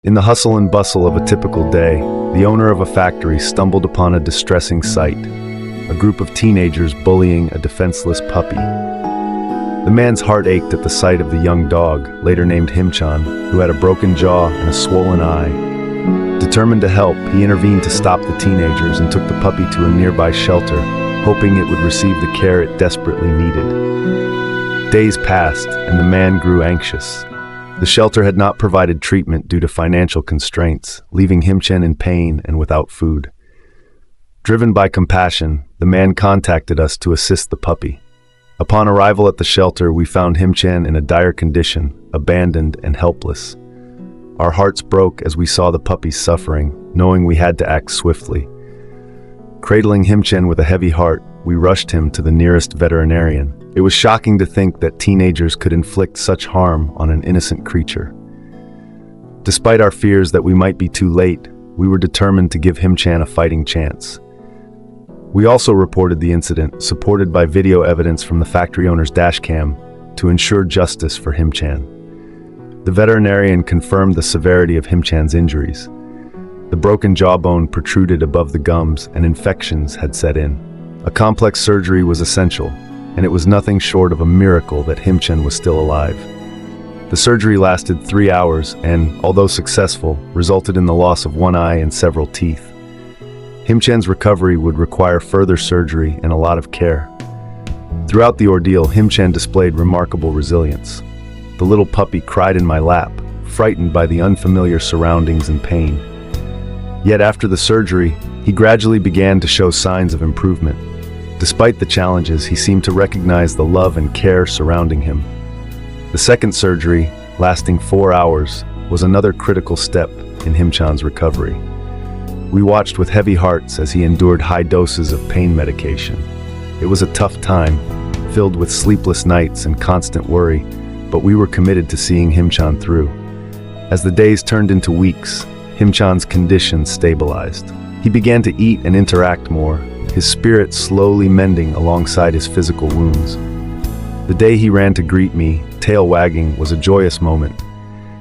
In the hustle and bustle of a typical day, the owner of a factory stumbled upon a distressing sight: a group of teenagers bullying a defenseless puppy. The man's heart ached at the sight of the young dog, later named Himchan, who had a broken jaw and a swollen eye. Determined to help, he intervened to stop the teenagers and took the puppy to a nearby shelter, hoping it would receive the care it desperately needed. Days passed, and the man grew anxious. The shelter had not provided treatment due to financial constraints, leaving Himchan in pain and without food. Driven by compassion, the man contacted us to assist the puppy. Upon arrival at the shelter, we found Himchan in a dire condition, abandoned and helpless. Our hearts broke as we saw the puppy's suffering, knowing we had to act swiftly. Cradling Himchan with a heavy heart, we rushed him to the nearest veterinarian. It was shocking to think that teenagers could inflict such harm on an innocent creature. Despite our fears that we might be too late, we were determined to give Himchan a fighting chance. We also reported the incident, supported by video evidence from the factory owner's dashcam, to ensure justice for Himchan. The veterinarian confirmed the severity of Himchan's injuries. The broken jawbone protruded above the gums and infections had set in. A complex surgery was essential, and it was nothing short of a miracle that Himchan was still alive. The surgery lasted 3 hours and, although successful, resulted in the loss of one eye and several teeth. Himchan's recovery would require further surgery and a lot of care. Throughout the ordeal, Himchan displayed remarkable resilience. The little puppy cried in my lap, frightened by the unfamiliar surroundings and pain. Yet after the surgery, he gradually began to show signs of improvement. Despite the challenges, he seemed to recognize the love and care surrounding him. The second surgery, lasting 4 hours, was another critical step in Himchan's recovery. We watched with heavy hearts as he endured high doses of pain medication. It was a tough time, filled with sleepless nights and constant worry, but we were committed to seeing Himchan through. As the days turned into weeks, Himchan's condition stabilized. He began to eat and interact more, his spirit slowly mending alongside his physical wounds. The day he ran to greet me, tail wagging, was a joyous moment.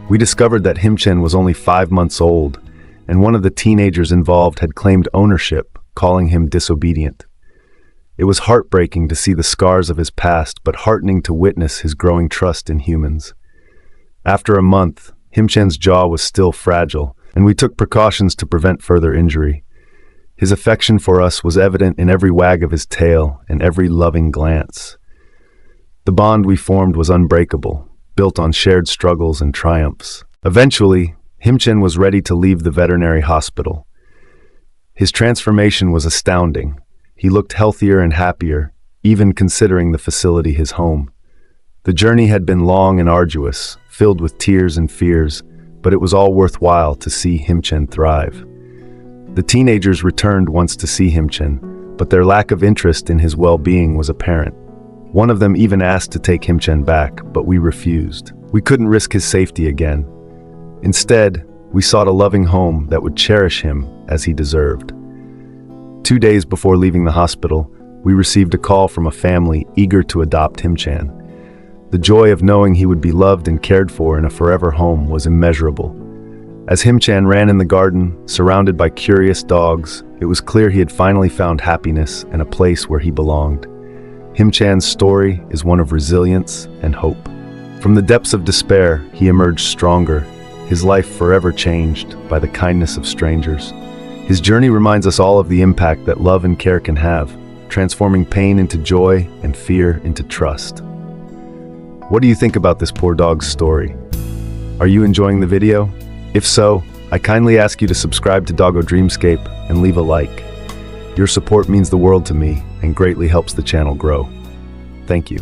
We discovered that Himchan was only 5 months old, and one of the teenagers involved had claimed ownership, calling him disobedient. It was heartbreaking to see the scars of his past, but heartening to witness his growing trust in humans. After a month, Himchan's jaw was still fragile, and we took precautions to prevent further injury. His affection for us was evident in every wag of his tail and every loving glance. The bond we formed was unbreakable, built on shared struggles and triumphs. Eventually, Himchan was ready to leave the veterinary hospital. His transformation was astounding. He looked healthier and happier, even considering the facility his home. The journey had been long and arduous, filled with tears and fears, but it was all worthwhile to see Himchan thrive. The teenagers returned once to see Himchan, but their lack of interest in his well-being was apparent. One of them even asked to take Himchan back, but we refused. We couldn't risk his safety again. Instead, we sought a loving home that would cherish him as he deserved. 2 days before leaving the hospital, we received a call from a family eager to adopt Himchan. The joy of knowing he would be loved and cared for in a forever home was immeasurable. As Himchan ran in the garden, surrounded by curious dogs, it was clear he had finally found happiness and a place where he belonged. Himchan's story is one of resilience and hope. From the depths of despair, he emerged stronger, his life forever changed by the kindness of strangers. His journey reminds us all of the impact that love and care can have, transforming pain into joy and fear into trust. What do you think about this poor dog's story? Are you enjoying the video? If so, I kindly ask you to subscribe to Doggo Dreamscape and leave a like. Your support means the world to me and greatly helps the channel grow. Thank you.